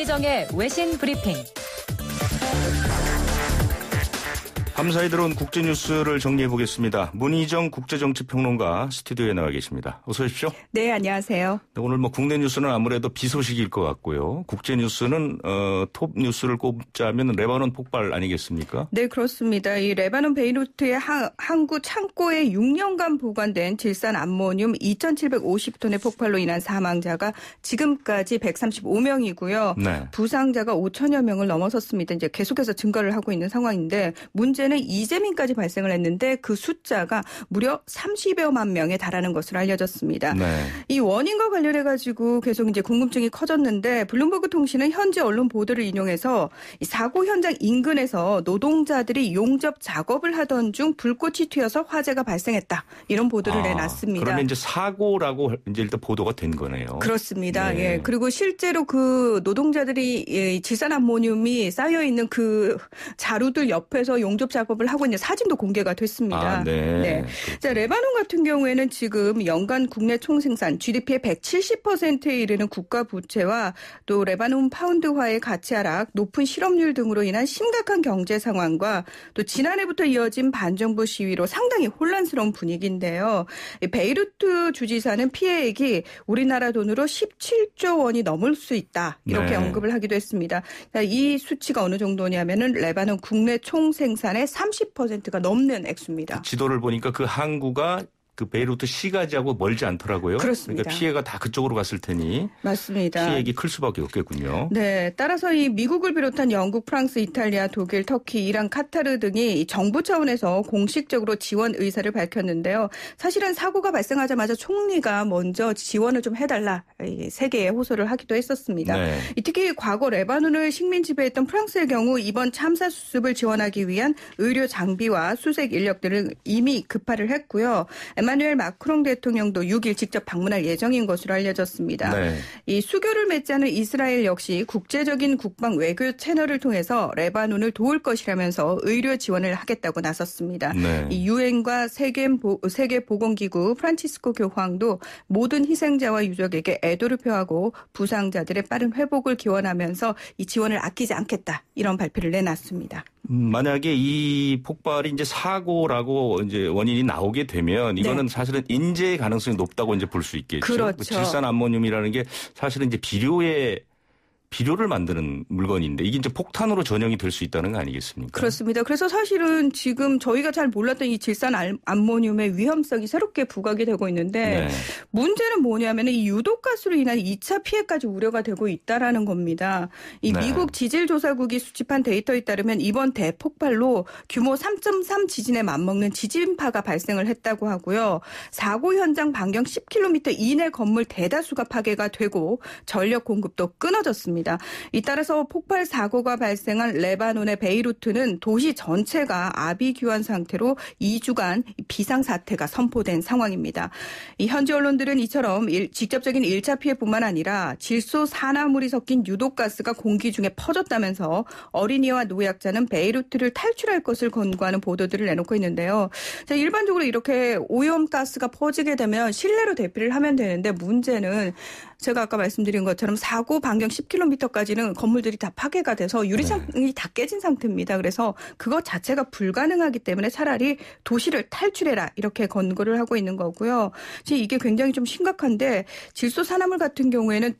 문희정의 외신 브리핑. 밤사이 들어온 국제뉴스를 정리해보겠습니다. 문희정 국제정치평론가 스튜디오에 나와 계십니다. 어서 오십시오. 네, 안녕하세요. 오늘 국내 뉴스는 아무래도 비소식일 것 같고요. 국제뉴스는 톱 뉴스를 꼽자면 레바논 폭발 아니겠습니까? 네, 그렇습니다. 이 레바논 베이루트의 항구 창고에 6년간 보관된 질산 암모늄 2,750톤의 폭발로 인한 사망자가 지금까지 135명이고요. 네. 부상자가 5천여 명을 넘어섰습니다. 이제 계속해서 증가를 하고 있는 상황인데 문제는 이재민까지 발생을 했는데 그 숫자가 무려 30여만 명에 달하는 것으로 알려졌습니다. 네. 이 원인과 관련해 가지고 계속 이제 궁금증이 커졌는데 블룸버그 통신은 현지 언론 보도를 인용해서 이 사고 현장 인근에서 노동자들이 용접 작업을 하던 중 불꽃이 튀어서 화재가 발생했다. 이런 보도를 내놨습니다. 그러면 이제 사고라고 이제 일단 보도가 된 거네요. 그렇습니다. 네. 예. 그리고 실제로 그 노동자들이 질산 암모늄이 쌓여 있는 그 자루들 옆에서 용접 작업을 하고 있는 사진도 공개가 됐습니다. 네. 자, 레바논 같은 경우에는 지금 연간 국내 총생산 GDP의 170%에 이르는 국가 부채와 또 레바논 파운드화의 가치 하락, 높은 실업률 등으로 인한 심각한 경제 상황과 또 지난해부터 이어진 반정부 시위로 상당히 혼란스러운 분위기인데요. 베이루트 주지사는 피해액이 우리나라 돈으로 17조 원이 넘을 수 있다. 이렇게 언급을 하기도 했습니다. 이 수치가 어느 정도냐면은 레바논 국내 총생산의 30%가 넘는 액수입니다. 지도를 보니까 그 항구가 그 베이루트 시가지하고 멀지 않더라고요. 그렇습니다. 그러니까 피해가 다 그쪽으로 갔을 테니 맞습니다. 피해액이 클 수밖에 없겠군요. 네, 따라서 이 미국을 비롯한 영국, 프랑스, 이탈리아, 독일, 터키, 이란, 카타르 등이 정부 차원에서 공식적으로 지원 의사를 밝혔는데요. 사실은 사고가 발생하자마자 총리가 먼저 지원을 좀 해달라 세계에 호소를 하기도 했었습니다. 네. 특히 과거 레바논을 식민 지배했던 프랑스의 경우 이번 참사 수습을 지원하기 위한 의료 장비와 수색 인력들을 이미 급파를 했고요. 에마누엘 마크롱 대통령도 6일 직접 방문할 예정인 것으로 알려졌습니다. 네. 이 수교를 맺지 않은 이스라엘 역시 국제적인 국방 외교 채널을 통해서 레바논을 도울 것이라면서 의료 지원을 하겠다고 나섰습니다. 네. 이 유엔과 세계보건기구 프란치스코 교황도 모든 희생자와 유족에게 애도를 표하고 부상자들의 빠른 회복을 기원하면서 이 지원을 아끼지 않겠다 이런 발표를 내놨습니다. 만약에 이 폭발이 이제 사고라고 이제 원인이 나오게 되면 이거는 사실은 인재의 가능성이 높다고 이제 볼 수 있겠죠. 그렇죠. 질산 암모늄이라는 게 사실은 이제 비료를 만드는 물건인데 이게 이제 폭탄으로 전용이 될 수 있다는 거 아니겠습니까? 그렇습니다. 그래서 사실은 지금 저희가 잘 몰랐던 이 질산 암모늄의 위험성이 새롭게 부각이 되고 있는데 문제는 뭐냐면 이 유독가스로 인한 2차 피해까지 우려가 되고 있다라는 겁니다. 이 미국 지질조사국이 수집한 데이터에 따르면 이번 대폭발로 규모 3.3 지진에 맞먹는 지진파가 발생을 했다고 하고요. 사고 현장 반경 10km 이내 건물 대다수가 파괴가 되고 전력 공급도 끊어졌습니다. 이 따라서 폭발 사고가 발생한 레바논의 베이루트는 도시 전체가 아비규환 상태로 2주간 비상사태가 선포된 상황입니다. 이 현지 언론들은 이처럼 직접적인 1차 피해뿐만 아니라 질소 산화물이 섞인 유독가스가 공기 중에 퍼졌다면서 어린이와 노약자는 베이루트를 탈출할 것을 권고하는 보도들을 내놓고 있는데요. 자, 일반적으로 이렇게 오염가스가 퍼지게 되면 실내로 대피를 하면 되는데 문제는 제가 아까 말씀드린 것처럼 사고 반경 10km까지는 건물들이 다 파괴가 돼서 유리창이 다 깨진 상태입니다. 그래서 그것 자체가 불가능하기 때문에 차라리 도시를 탈출해라 이렇게 권고를 하고 있는 거고요. 지금 이게 굉장히 좀 심각한데 질소 산화물 같은 경우에는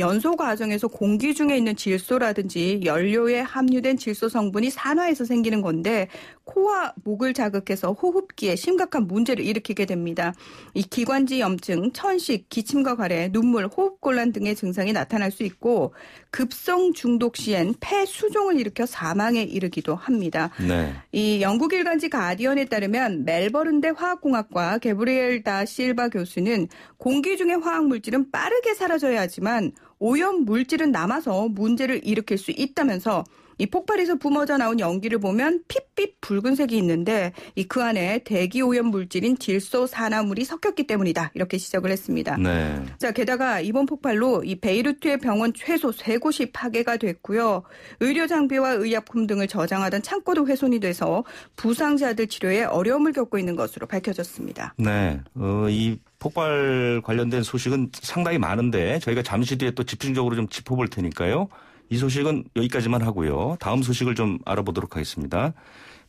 연소 과정에서 공기 중에 있는 질소라든지 연료에 함유된 질소 성분이 산화해서 생기는 건데 코와 목을 자극해서 호흡기에 심각한 문제를 일으키게 됩니다. 이 기관지 염증, 천식, 기침과 가래, 눈물, 호흡곤란 등의 증상이 나타날 수 있고 급성 중독 시엔 폐 수종을 일으켜 사망에 이르기도 합니다. 네. 이 영국 일간지 가디언에 따르면 멜버른대 화학공학과 게브리엘 다 실바 교수는 공기 중의 화학물질은 빠르게 사라져야 하지만 오염 물질은 남아서 문제를 일으킬 수 있다면서 이 폭발에서 뿜어져 나온 연기를 보면 핏빛 붉은색이 있는데 그 안에 대기 오염 물질인 질소 산화물이 섞였기 때문이다. 이렇게 지적을 했습니다. 네. 자, 게다가 이번 폭발로 이 베이루트의 병원 최소 3곳이 파괴가 됐고요. 의료 장비와 의약품 등을 저장하던 창고도 훼손이 돼서 부상자들 치료에 어려움을 겪고 있는 것으로 밝혀졌습니다. 네. 이 폭발 관련된 소식은 상당히 많은데 저희가 잠시 뒤에 또 집중적으로 좀 짚어볼 테니까요. 이 소식은 여기까지만 하고요. 다음 소식을 좀 알아보도록 하겠습니다.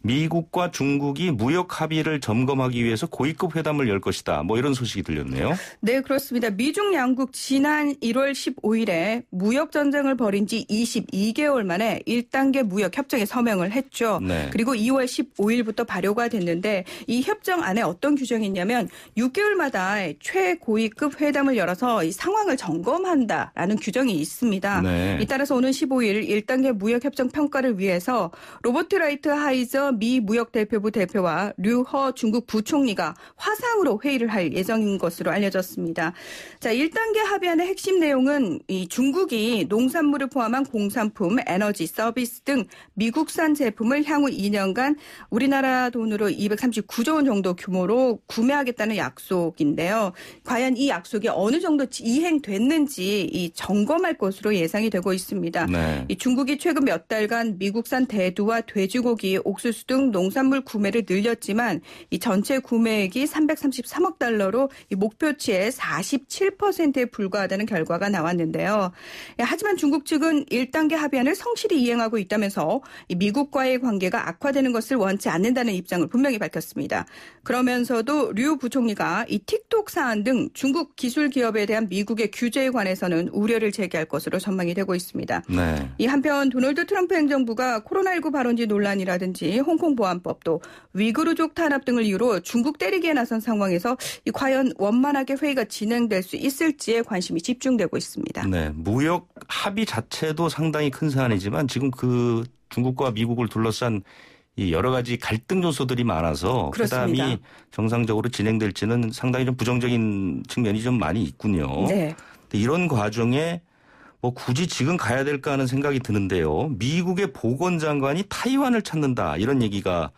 미국과 중국이 무역 합의를 점검하기 위해서 고위급 회담을 열 것이다. 뭐 이런 소식이 들렸네요. 네, 그렇습니다. 미중 양국 지난 1월 15일에 무역 전쟁을 벌인 지 22개월 만에 1단계 무역 협정에 서명을 했죠. 네. 그리고 2월 15일부터 발효가 됐는데 이 협정 안에 어떤 규정이 있냐면 6개월마다 최고위급 회담을 열어서 이 상황을 점검한다라는 규정이 있습니다. 네. 이 따라서 오는 15일 1단계 무역 협정 평가를 위해서 로버트 라이트 하이저 미 무역대표부 대표와 류허 중국 부총리가 화상으로 회의를 할 예정인 것으로 알려졌습니다. 자, 1단계 합의안의 핵심 내용은 이 중국이 농산물을 포함한 공산품, 에너지, 서비스 등 미국산 제품을 향후 2년간 우리나라 돈으로 239조 원 정도 규모로 구매하겠다는 약속인데요. 과연 이 약속이 어느 정도 이행됐는지 이 점검할 것으로 예상이 되고 있습니다. 네. 이 중국이 최근 몇 달간 미국산 대두와 돼지고기, 옥수수 등 농산물 구매를 늘렸지만 이 전체 구매액이 333억 달러로 이 목표치의 47%에 불과하다는 결과가 나왔는데요. 하지만 중국 측은 1단계 합의안을 성실히 이행하고 있다면서 이 미국과의 관계가 악화되는 것을 원치 않는다는 입장을 분명히 밝혔습니다. 그러면서도 류 부총리가 이 틱톡 사안 등 중국 기술 기업에 대한 미국의 규제에 관해서는 우려를 제기할 것으로 전망이 되고 있습니다. 네. 이 한편 도널드 트럼프 행정부가 코로나19 발원지 논란이라든지 홍콩 보안법도 위구르족 탄압 등을 이유로 중국 때리기에 나선 상황에서 과연 원만하게 회의가 진행될 수 있을지에 관심이 집중되고 있습니다. 네, 무역 합의 자체도 상당히 큰 사안이지만 지금 그 중국과 미국을 둘러싼 이 여러 가지 갈등 요소들이 많아서 그렇습니다. 회담이 정상적으로 진행될지는 상당히 좀 부정적인 측면이 좀 많이 있군요. 네. 이런 과정에 뭐 굳이 지금 가야 될까 하는 생각이 드는데요. 미국의 보건장관이 타이완을 찾는다 이런 얘기가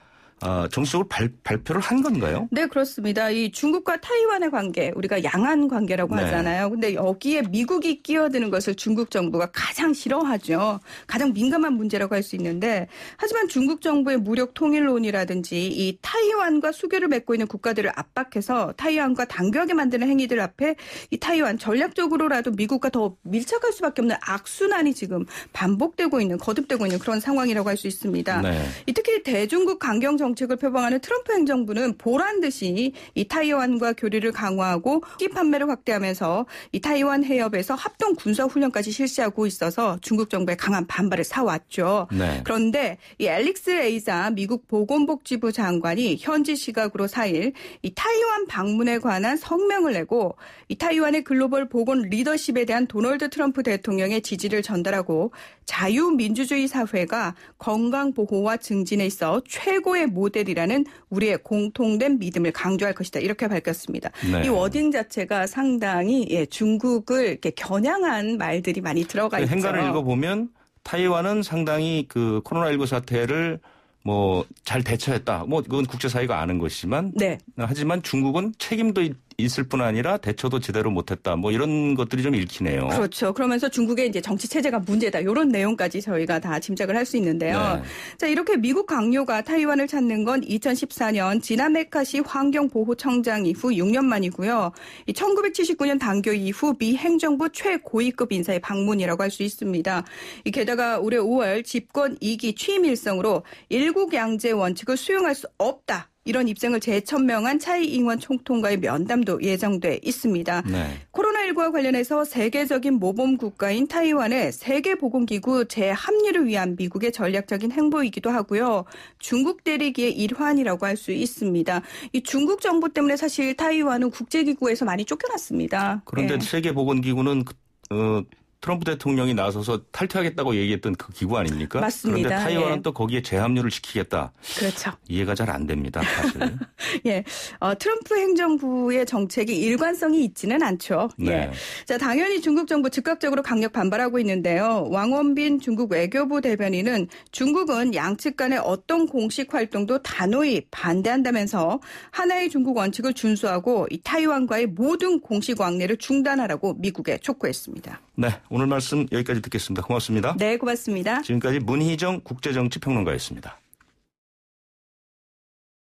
정식으로 발표를 한 건가요? 네, 그렇습니다. 이 중국과 타이완의 관계, 우리가 양안 관계라고 하잖아요. 근데 여기에 미국이 끼어드는 것을 중국 정부가 가장 싫어하죠. 가장 민감한 문제라고 할 수 있는데 하지만 중국 정부의 무력 통일론이라든지 이 타이완과 수교를 맺고 있는 국가들을 압박해서 타이완과 단교하게 만드는 행위들 앞에 이 타이완 전략적으로라도 미국과 더 밀착할 수밖에 없는 악순환이 지금 반복되고 있는, 거듭되고 있는 그런 상황이라고 할 수 있습니다. 네. 특히 대중국 강경 정책을 표방하는 트럼프 행정부는 보란 듯이 이 타이완과 교류를 강화하고 무기 판매를 확대하면서 이 타이완 해협에서 합동 군사 훈련까지 실시하고 있어서 중국 정부의 강한 반발을 사왔죠. 네. 그런데 이 앨릭스 레이자 미국 보건복지부 장관이 현지 시각으로 4일 이 타이완 방문에 관한 성명을 내고 이 타이완의 글로벌 보건 리더십에 대한 도널드 트럼프 대통령의 지지를 전달하고 자유민주주의 사회가 건강 보호와 증진에 있어 최고의 모델이라는 우리의 공통된 믿음을 강조할 것이다. 이렇게 밝혔습니다. 네. 이 워딩 자체가 상당히 중국을 이렇게 겨냥한 말들이 많이 들어가 있죠. 행간을 읽어보면 타이완은 상당히 그 코로나19 사태를 뭐 잘 대처했다. 뭐 그건 국제사회가 아는 것이지만 네. 하지만 중국은 책임도 있을 뿐 아니라 대처도 제대로 못했다. 뭐 이런 것들이 좀 읽히네요. 그렇죠. 그러면서 중국의 이제 정치 체제가 문제다. 이런 내용까지 저희가 다 짐작을 할 수 있는데요. 네. 자, 이렇게 미국 강요가 타이완을 찾는 건 2014년 지나 메카시 환경보호청장 이후 6년 만이고요. 1979년 단교 이후 미 행정부 최고위급 인사의 방문이라고 할 수 있습니다. 게다가 올해 5월 집권 2기 취임 일성으로 일국 양제 원칙을 수용할 수 없다. 이런 입장을 재천명한 차이 잉원 총통과의 면담도 예정돼 있습니다. 네. 코로나19와 관련해서 세계적인 모범 국가인 타이완의 세계보건기구 재합류를 위한 미국의 전략적인 행보이기도 하고요. 중국 때리기의 일환이라고 할 수 있습니다. 이 중국 정부 때문에 사실 타이완은 국제기구에서 많이 쫓겨났습니다. 그런데 네. 세계보건기구는 트럼프 대통령이 나서서 탈퇴하겠다고 얘기했던 그 기구 아닙니까? 맞습니다. 그런데 타이완은 또 거기에 재합류를 시키겠다. 그렇죠. 이해가 잘 안 됩니다. 사실. 예, 트럼프 행정부의 정책이 일관성이 있지는 않죠. 네. 예. 자, 당연히 중국 정부 즉각적으로 강력 반발하고 있는데요. 왕원빈 중국 외교부 대변인은 중국은 양측 간의 어떤 공식 활동도 단호히 반대한다면서 하나의 중국 원칙을 준수하고 이 타이완과의 모든 공식 왕래를 중단하라고 미국에 촉구했습니다. 네, 오늘 말씀 여기까지 듣겠습니다. 고맙습니다. 네, 고맙습니다. 지금까지 문희정 국제정치평론가였습니다.